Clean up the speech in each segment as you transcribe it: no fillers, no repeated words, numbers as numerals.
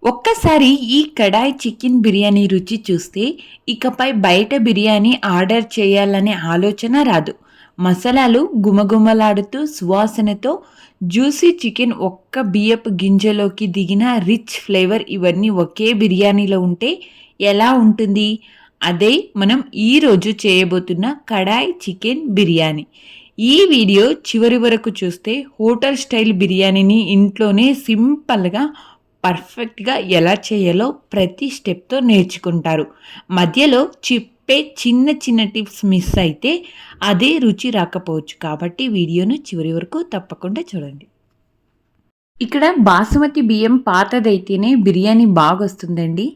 ఒక్కసారి ఈ కడాయి చికెన్ బిర్యానీ రుచి చూస్తే ఇకపై బయట బిర్యానీ ఆర్డర్ చేయాలనే ఆలోచన రాదు. మసాలాలు గుమగుమలాడుతూ సువాసనతో జ్యూసీ చికెన్ ఒక్క బియ్యపు గింజలోకి దిగిన రిచ్ ఫ్లేవర్ ఇవన్నీ ఒకే బిర్యానీలో ఉంటే ఎలా ఉంటుంది? అదే మనం ఈరోజు చేయబోతున్న కడాయి చికెన్ బిర్యానీ. ఈ వీడియో చివరి వరకు చూస్తే హోటల్ స్టైల్ బిర్యానీని ఇంట్లోనే సింపుల్గా పర్ఫెక్ట్గా ఎలా చేయాలో ప్రతి స్టెప్తో నేర్చుకుంటారు. మధ్యలో చెప్పే చిన్న చిన్న టిప్స్ మిస్ అయితే అదే రుచి రాకపోవచ్చు. కాబట్టి వీడియోను చివరి వరకు తప్పకుండా చూడండి. ఇక్కడ బాసుమతి బియ్యం పాతదైతేనే బిర్యానీ బాగొస్తుందండి.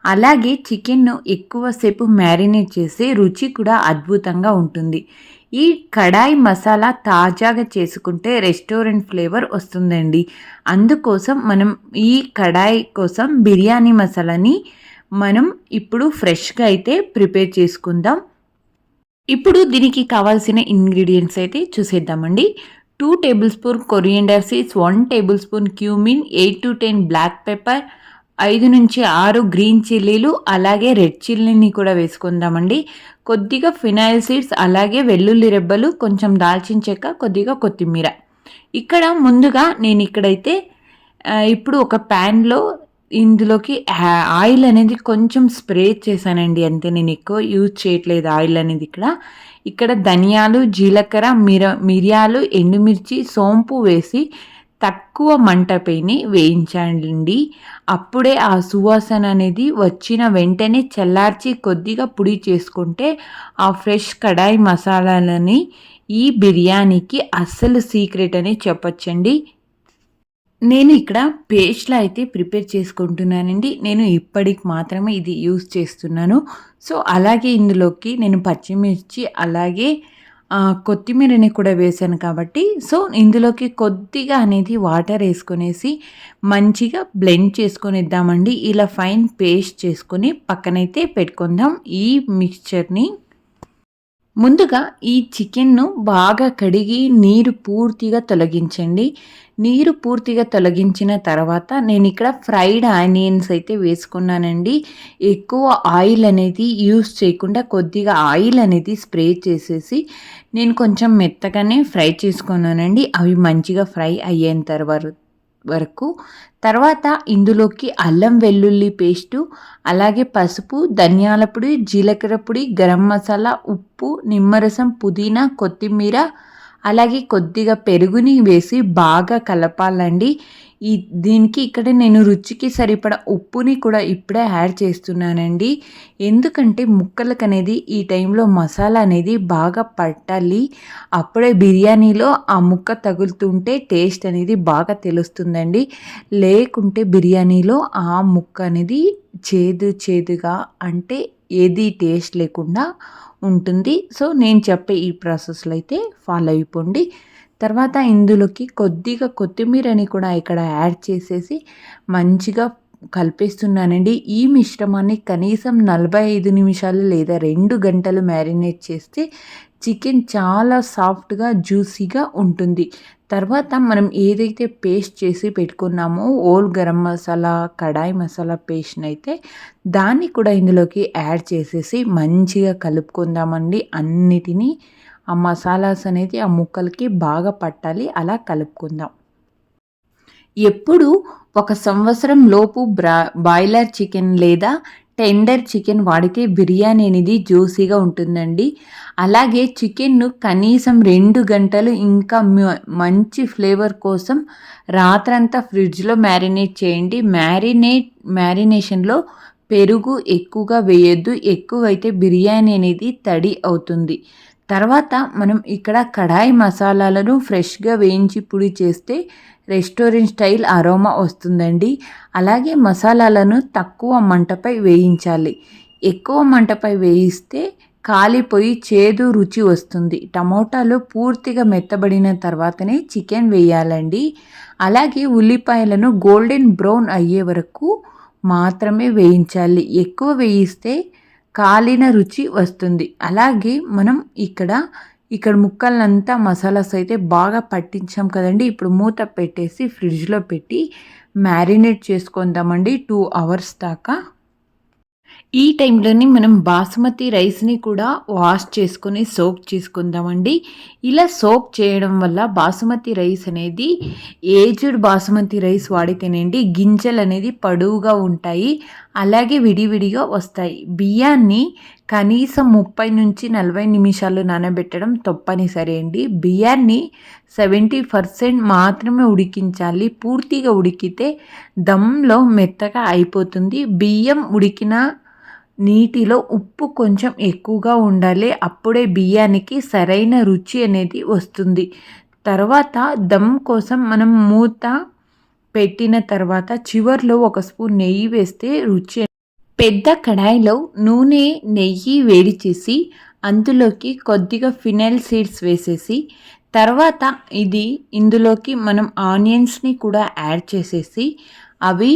అలాగే చికెన్ను ఎక్కువసేపు మ్యారినేట్ చేస్తే రుచి కూడా అద్భుతంగా ఉంటుంది. ఈ కడాయి మసాలా తాజాగా చేసుకుంటే రెస్టారెంట్ ఫ్లేవర్ వస్తుందండి. అందుకోసం మనం ఈ కడాయి కోసం బిర్యానీ మసాలాని మనం ఇప్పుడు ఫ్రెష్గా అయితే ప్రిపేర్ చేసుకుందాం. ఇప్పుడు దీనికి కావాల్సిన ఇంగ్రీడియంట్స్ అయితే చూసేద్దామండి. 2 table spoon coriander seeds, 1 table spoon cumin, 8 to 10 black pepper, 5 నుంచి 6 గ్రీన్ చిల్లీలు, అలాగే రెడ్ చిల్లీని కూడా వేసుకుందామండి. కొద్దిగా ఫినాయిల్ సీడ్స్, అలాగే వెల్లుల్లి రెబ్బలు, కొంచెం దాల్చిన చెక్క, కొద్దిగా కొత్తిమీర. ఇక్కడ ముందుగా నేను ఇక్కడైతే ఇప్పుడు ఒక ప్యాన్లో ఇందులోకి ఆయిల్ అనేది కొంచెం స్ప్రే చేశానండి అంతే. నేను ఎక్కువ యూజ్ చేయట్లేదు ఆయిల్ అనేది. ఇక్కడ ధనియాలు, జీలకర్ర, మిరియాలు, ఎండుమిర్చి, సోంపు వేసి తక్కువ మంటపైని వేయించండి. అప్పుడే ఆ సువాసన అనేది వచ్చిన వెంటనే చల్లార్చి కొద్దిగా పొడి చేసుకుంటే ఆ ఫ్రెష్ కడాయి మసాలాలని ఈ బిర్యానీకి అస్సలు సీక్రెట్ అని చెప్పొచ్చండి. నేను ఇక్కడ పేస్ట్‌లా అయితే ప్రిపేర్ చేసుకుంటున్నానండి. నేను ఇప్పటికి మాత్రమే ఇది యూజ్ చేస్తున్నాను. సో, అలాగే ఇందులోకి నేను పచ్చిమిర్చి, అలాగే కొత్తిమీరని కూడా వేశాను కాబట్టి, సో, ఇందులోకి కొద్దిగా అనేది వాటర్ ఏసుకొనేసి మంచిగా బ్లెండ్ చేసుకొనిద్దామండి. ఇలా ఫైన్ పేస్ట్ చేసుకొని పక్కనైతే పెట్టుకుందాం ఈ మిక్స్చర్‌ని. ముందుగా ఈ చికెన్ను బాగా కడిగి నీరు పూర్తిగా తొలగించండి. నీరు పూర్తిగా తొలగించిన తర్వాత నేను ఇక్కడ ఫ్రైడ్ ఆనియన్స్ అయితే వేసుకున్నానండి. ఎక్కువ ఆయిల్ అనేది యూస్ చేయకుండా కొద్దిగా ఆయిల్ అనేది స్ప్రే చేసేసి నేను కొంచెం మెత్తగానే ఫ్రై చేసుకున్నానండి. అవి మంచిగా ఫ్రై అయ్యేంత వరకు. తర్వాత ఇందులోకి అల్లం వెల్లుల్లి పేస్టు, అలాగే పసుపు, ధనియాల పొడి, జీలకర్ర పొడి, గరం మసాలా, ఉప్పు, నిమ్మరసం, పుదీనా, కొత్తిమీర, అలాగే కొద్దిగా పెరుగుని వేసి బాగా కలపాలండి. దీనికి ఇక్కడ నేను రుచికి సరిపడా ఉప్పుని కూడా ఇప్పుడే యాడ్ చేస్తున్నానండి. ఎందుకంటే ముక్కలకు అనేది ఈ టైంలో మసాలా అనేది బాగా పట్టాలి. అప్పుడే బిర్యానీలో ఆ ముక్క తగులుతుంటే టేస్ట్ అనేది బాగా తెలుస్తుందండి. లేకుంటే బిర్యానీలో ఆ ముక్క అనేది చేదుగా, అంటే ఏది టేస్ట్ లేకుండా ఉంటుంది. సో, నేను చెప్పే ఈ ప్రాసెస్లో అయితే ఫాలో అయిపోండి. తర్వాత ఇందులోకి కొద్దిగా కొత్తిమీరని కూడా ఇక్కడ యాడ్ చేసేసి మంచిగా కలిపేస్తున్నానండి. ఈ మిశ్రమాన్ని కనీసం 45 నిమిషాలు లేదా 2 గంటలు మ్యారినేట్ చేస్తే చికెన్ చాలా సాఫ్ట్గా, జ్యూసీగా ఉంటుంది. తర్వాత మనం ఏదైతే పేస్ట్ చేసి పెట్టుకున్నామో ఓల్ గరం మసాలా, కడాయి మసాలా పేస్ట్ని అయితే దాన్ని కూడా ఇందులోకి యాడ్ చేసేసి మంచిగా కలుపుకుందామండి. అన్నిటినీ ఆ మసాలాస్ అనేది ఆ ముక్కలకి బాగా పట్టాలి. అలా కలుపుకుందాం. ఎప్పుడు 1 సంవత్సరం లోపు బాయిలర్ చికెన్ లేదా టెండర్ చికెన్ వాడితే బిర్యానీ అనేది జ్యూసీగా ఉంటుందండి. అలాగే చికెన్ను కనీసం 2 గంటలు ఇంకా మంచి ఫ్లేవర్ కోసం రాత్రంతా ఫ్రిడ్జ్లో మ్యారినేట్ చేయండి. మ్యారినేషన్లో పెరుగు ఎక్కువగా వేయొద్దు. ఎక్కువైతే బిర్యానీ అనేది తడి అవుతుంది. తర్వాత మనం ఇక్కడ కడాయి మసాలాలను ఫ్రెష్గా వేయించి పొడి చేస్తే రెస్టారెంట్ స్టైల్ అరోమా వస్తుందండి. అలాగే మసాలాలను తక్కువ మంటపై వేయించాలి. ఎక్కువ మంటపై వేయిస్తే కాలిపోయి చేదు రుచి వస్తుంది. టమోటాలు పూర్తిగా మెత్తబడిన తర్వాతనే చికెన్ వేయాలండి. అలాగే ఉల్లిపాయలను గోల్డెన్ బ్రౌన్ అయ్యే వరకు మాత్రమే వేయించాలి. ఎక్కువ వేయిస్తే కాలిన రుచి వస్తుంది. అలాగే మనం ఇక్కడ ముక్కలంతా మసాలాస్ అయితే బాగా పట్టించాం కదండి. ఇప్పుడు మూత పెట్టేసి ఫ్రిడ్జ్లో పెట్టి మ్యారినేట్ చేసుకుందామండి 2 అవర్స్ దాకా. ఈ టైంలోనే మనం బాస్మతి రైస్‌ని కూడా వాష్ చేసుకొని సోక్ చేసుకుందామండి. ఇలా సోక్ చేయడం వల్ల బాసుమతి రైస్ అనేది ఏజ్డ్ బాసుమతి రైస్ వాడితేనండి గింజలనేది పొడవుగా ఉంటాయి. అలాగే విడివిడిగా వస్తాయి. బియ్యాన్ని కనీసం 30-40 నిమిషాలు నానబెట్టడం తప్పనిసరి అండి. బియ్యాన్ని 70% మాత్రమే ఉడికించాలి. పూర్తిగా ఉడికితే దమ్‌లో మెత్తగా అయిపోతుంది. బియ్యం ఉడికిన నీటిలో ఉప్పు కొంచెం ఎక్కువగా ఉండాలి. అప్పుడే బియ్యానికి సరైన రుచి అనేది వస్తుంది. తర్వాత దమ్ కోసం మనం మూత పెట్టిన తర్వాత చివర్లో ఒక స్పూన్ నెయ్యి వేస్తే రుచి. పెద్ద కడాయిలో నూనె, నెయ్యి వేడి చేసి అందులోకి కొద్దిగా ఫినైల్ సీడ్స్ వేసేసి తర్వాత ఇందులోకి మనం ఆనియన్స్‌ని కూడా యాడ్ చేసేసి అవి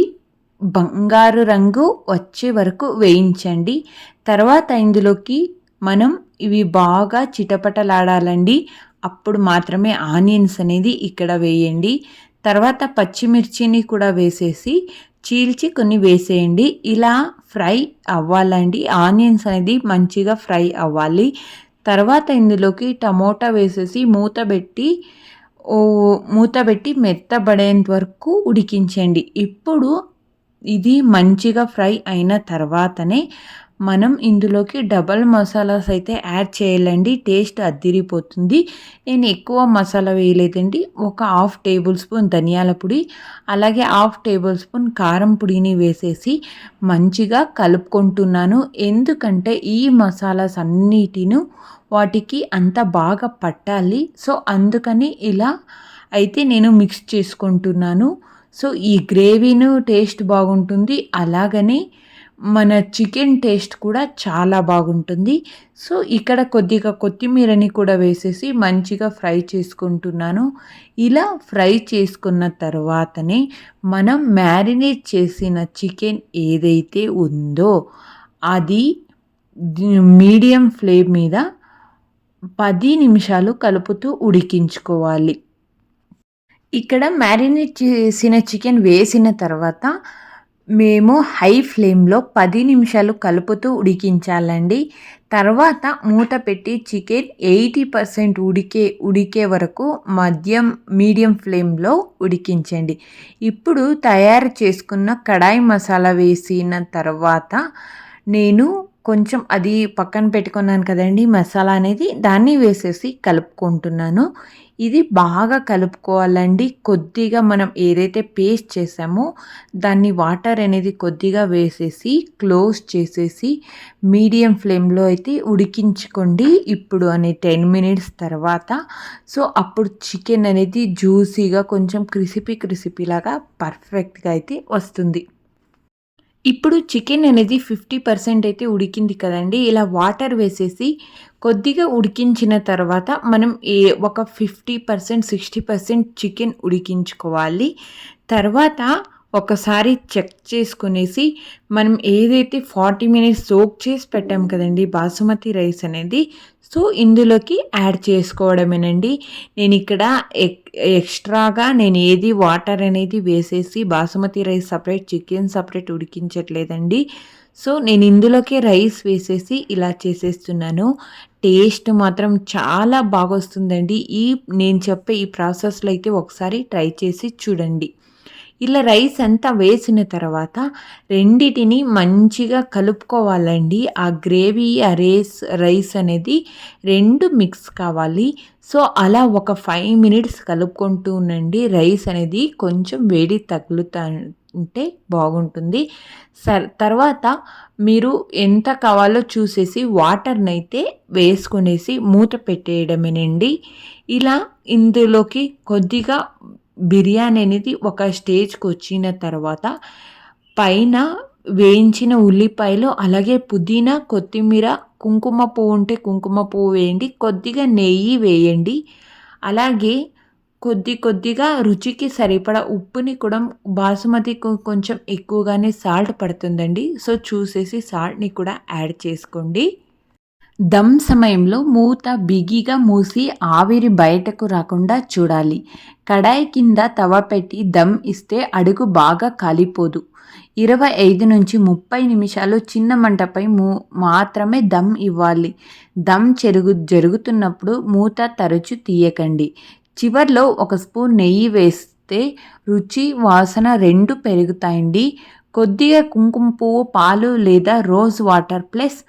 బంగారు రంగు వచ్చే వరకు వేయించండి. తర్వాత ఇందులోకి మనం ఇవి బాగా చిటపటలాడాలండి. అప్పుడు మాత్రమే ఆనియన్స్ అనేది ఇక్కడ వేయండి. తర్వాత పచ్చిమిర్చిని కూడా వేసేసి చీల్చి కొన్ని వేసేయండి. ఇలా ఫ్రై అవ్వాలండి. ఆనియన్స్ అనేది మంచిగా ఫ్రై అవ్వాలి. తర్వాత ఇందులోకి టమోటా వేసేసి మూత పెట్టి మెత్తబడేంత వరకు ఉడికించండి. ఇప్పుడు ఇది మంచిగా ఫ్రై అయిన తర్వాతనే మనం ఇందులోకి డబల్ మసాలాస్ అయితే యాడ్ చేయాలండి. టేస్ట్ అద్దిరిపోతుంది. నేను ఎక్కువ మసాలా వేయలేదండి. ఒక 1/2 టేబుల్ స్పూన్ ధనియాల పొడి, అలాగే 1/2 టేబుల్ స్పూన్ కారం పొడిని వేసేసి మంచిగా కలుపుకుంటున్నాను. ఎందుకంటే ఈ మసాలాస్ అన్నిటిను వాటికి అంత బాగా పట్టాలి. సో అందుకని ఇలా అయితే నేను మిక్స్ చేసుకుంటున్నాను. సో ఈ గ్రేవీను టేస్ట్ బాగుంటుంది. అలాగని మన చికెన్ టేస్ట్ కూడా చాలా బాగుంటుంది. సో ఇక్కడ కొద్దిగా కొత్తిమీరని కూడా వేసేసి మంచిగా ఫ్రై చేసుకుంటున్నాను. ఇలా ఫ్రై చేసుకున్న తర్వాతనే మనం మ్యారినేట్ చేసిన చికెన్ ఏదైతే ఉందో అది మీడియం ఫ్లేమ్ మీద 10 నిమిషాలు కలుపుతూ ఉడికించుకోవాలి. ఇక్కడ మ్యారినేట్ చేసిన చికెన్ వేసిన తర్వాత మేము హై ఫ్లేమ్‌లో 10 నిమిషాలు కలుపుతూ ఉడికించాలండి. తర్వాత మూత పెట్టి చికెన్ 80% ఉడికే వరకు మీడియం ఫ్లేమ్‌లో ఉడికించండి. ఇప్పుడు తయారు చేసుకున్న కడాయి మసాలా వేసిన తర్వాత నేను కొంచెం అది పక్కన పెట్టుకున్నాను కదండీ మసాలా అనేది, దాన్ని వేసేసి కలుపుకుంటున్నాను. ఇది బాగా కలుపుకోవాలండి. కొద్దిగా మనం ఏదైతే పేస్ట్ చేసామో దాన్ని వాటర్ అనేది కొద్దిగా వేసేసి క్లోజ్ చేసేసి మీడియం ఫ్లేమ్‌లో అయితే ఉడికించుకోండి. ఇప్పుడు 10 మినిట్స్ తర్వాత సో అప్పుడు చికెన్ అనేది జ్యూసీగా కొంచెం క్రిస్పీలాగా పర్ఫెక్ట్‌గా అయితే వస్తుంది. ఇప్పుడు చికెన్ అనేది 50% అయితే ఉడికింది కదండీ! ఇలా వాటర్ వేసేసి కొద్దిగా ఉడికించిన తర్వాత మనం ఒక 50%, 60% చికెన్ ఉడికించుకోవాలి. తర్వాత ఒకసారి చెక్ చేసుకునేసి మనం ఏదైతే 40 మినిట్స్ సోక్ చేసి పెట్టాం కదండీ బాసుమతి రైస్ అనేది, సో ఇందులోకి యాడ్ చేసుకోవడమేనండి. నేనిక్కడ ఎక్స్ట్రాగా ఏది వాటర్ అనేది వేసేసి basmati rice separate, chicken separate ఉడికించట్లేదండి. సో నేను ఇందులోకే రైస్ వేసేసి ఇలా చేసేస్తున్నాను. టేస్ట్ మాత్రం చాలా బాగొస్తుందండి. నేను చెప్పే ఈ ప్రాసెస్‌లో అయితే ఒకసారి ట్రై చేసి చూడండి. ఇలా రైస్ అంతా వేసిన తర్వాత రెండిటిని మంచిగా కలుపుకోవాలండి. ఆ గ్రేవీ, ఆ రైస్ అనేది 2 మిక్స్ కావాలి. సో అలా ఒక 5 మినిట్స్ కలుపుకుంటూ ఉండండి. రైస్ అనేది కొంచెం వేడి ఉంటే బాగుంటుంది. తర్వాత మీరు ఎంత కావాలో చూసేసి వాటర్‌నైతే వేసుకునేసి మూత పెట్టేయడమేనండి. ఇలా ఇందులోకి కొద్దిగా బిర్యానీ అనేది ఒక స్టేజ్‌కి వచ్చిన తర్వాత పైన వేయించిన ఉల్లిపాయలు, అలాగే పుదీనా, కొత్తిమీర, కుంకుమ పువ్వు ఉంటే కుంకుమ పువ్వు వేయండి. కొద్దిగా నెయ్యి వేయండి. అలాగే కొద్దిగా రుచికి సరిపడా ఉప్పుని కూడా బాసుమతికి కొంచెం ఎక్కువగానే సాల్ట్ పడుతుందండి. సో చూసేసి సాల్ట్‌ని కూడా యాడ్ చేసుకోండి. దమ్ సమయంలో మూత బిగిగా మూసి ఆవిరి బయటకు రాకుండా చూడాలి. కడాయి కింద తవ పెట్టి దమ్ ఇస్తే అడుగు బాగా కాలిపోదు. 25-30 నిమిషాలు చిన్న మంటపై మాత్రమే దమ్ ఇవ్వాలి. దమ్ జరుగుతున్నప్పుడు మూత తరచు తీయకండి. చివర్లో ఒక స్పూన్ నెయ్యి వేస్తే రుచి, వాసన రెండు పెరుగుతాయండి. కొద్దిగా కుంకుమ పువ్వు, పాలు లేదా rose water plus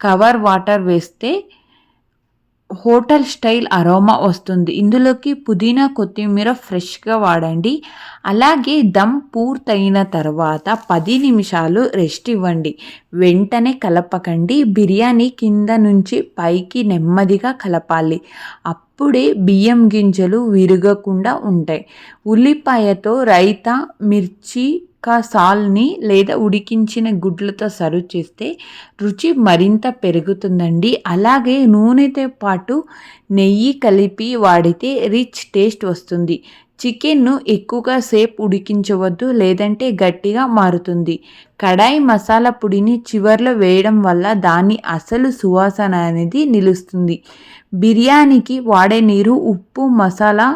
cover water వేస్తే హోటల్ స్టైల్ అరోమా వస్తుంది. ఇందులోకి పుదీనా, కొత్తిమీర ఫ్రెష్గా వాడండి. అలాగే దమ్ పూర్తయిన తర్వాత 10 నిమిషాలు రెస్ట్ ఇవ్వండి. వెంటనే కలపకండి. బిర్యానీ కింద నుంచి పైకి నెమ్మదిగా కలపాలి. అప్పుడే బియ్యం గింజలు విరగకుండా ఉంటాయి. ఉల్లిపాయతో రైతా, మిర్చి సాల్ని లేదా ఉడికించిన గుడ్లతో సర్వ్ చేస్తే రుచి మరింత పెరుగుతుందండి. అలాగే నూనెతో పాటు నెయ్యి కలిపి వాడితే రిచ్ టేస్ట్ వస్తుంది. చికెన్ను ఎక్కువగా సేపు ఉడికించవద్దు, లేదంటే గట్టిగా మారుతుంది. కడాయి మసాలా పొడిని చివర్లో వేయడం వల్ల దాని అసలు సువాసన అనేది నిలుస్తుంది. బిర్యానీకి వాడే నీరు, ఉప్పు, మసాలా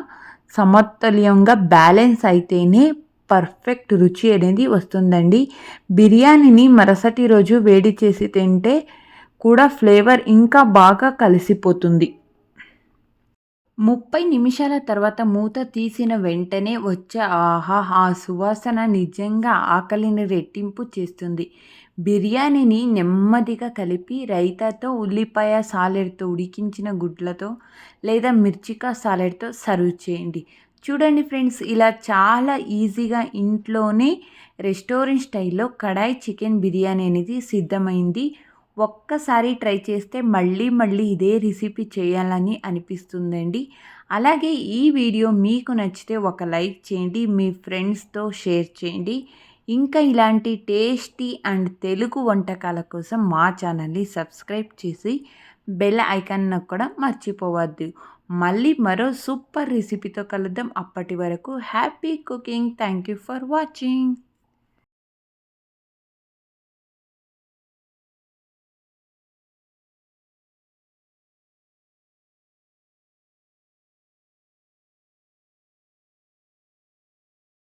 సమతుల్యంగా బ్యాలెన్స్ అయితేనే పర్ఫెక్ట్ రుచి అనేది వస్తుందండి. బిర్యానీని మరుసటి రోజు వేడి చేసి తింటే కూడా ఫ్లేవర్ ఇంకా బాగా కలిసిపోతుంది. 30 నిమిషాల తర్వాత మూత తీసిన వెంటనే వచ్చే ఆ సువాసన నిజంగా ఆకలిని రెట్టింపు చేస్తుంది. బిర్యానీని నెమ్మదిగా కలిపి రైతాతో, ఉల్లిపాయ సాలెడ్తో, ఉడికించిన గుడ్లతో లేదా మిర్చికా సాలెడ్తో సర్వ్ చేయండి. చూడండి ఫ్రెండ్స్, ఇలా చాలా ఈజీగా ఇంట్లోనే రెస్టారెంట్ స్టైల్లో కడాయి చికెన్ బిర్యానీ అనేది సిద్ధమైంది. ఒక్కసారి ట్రై చేస్తే మళ్ళీ మళ్ళీ ఇదే రెసిపీ చేయాలని అనిపిస్తుందండి. అలాగే ఈ వీడియో మీకు నచ్చితే ఒక లైక్ చేయండి, మీ ఫ్రెండ్స్తో షేర్ చేయండి. ఇంకా ఇలాంటి టేస్టీ అండ్ తెలుగు వంటకాల కోసం మా ఛానల్ని సబ్స్క్రైబ్ చేసి బెల్ ఐకాన్ నొక్కడం మర్చిపోవద్దు. మళ్ళీ మరో సూపర్ రెసిపీతో కలుద్దాం. అప్పటి వరకు happy cooking. Thank you for watching.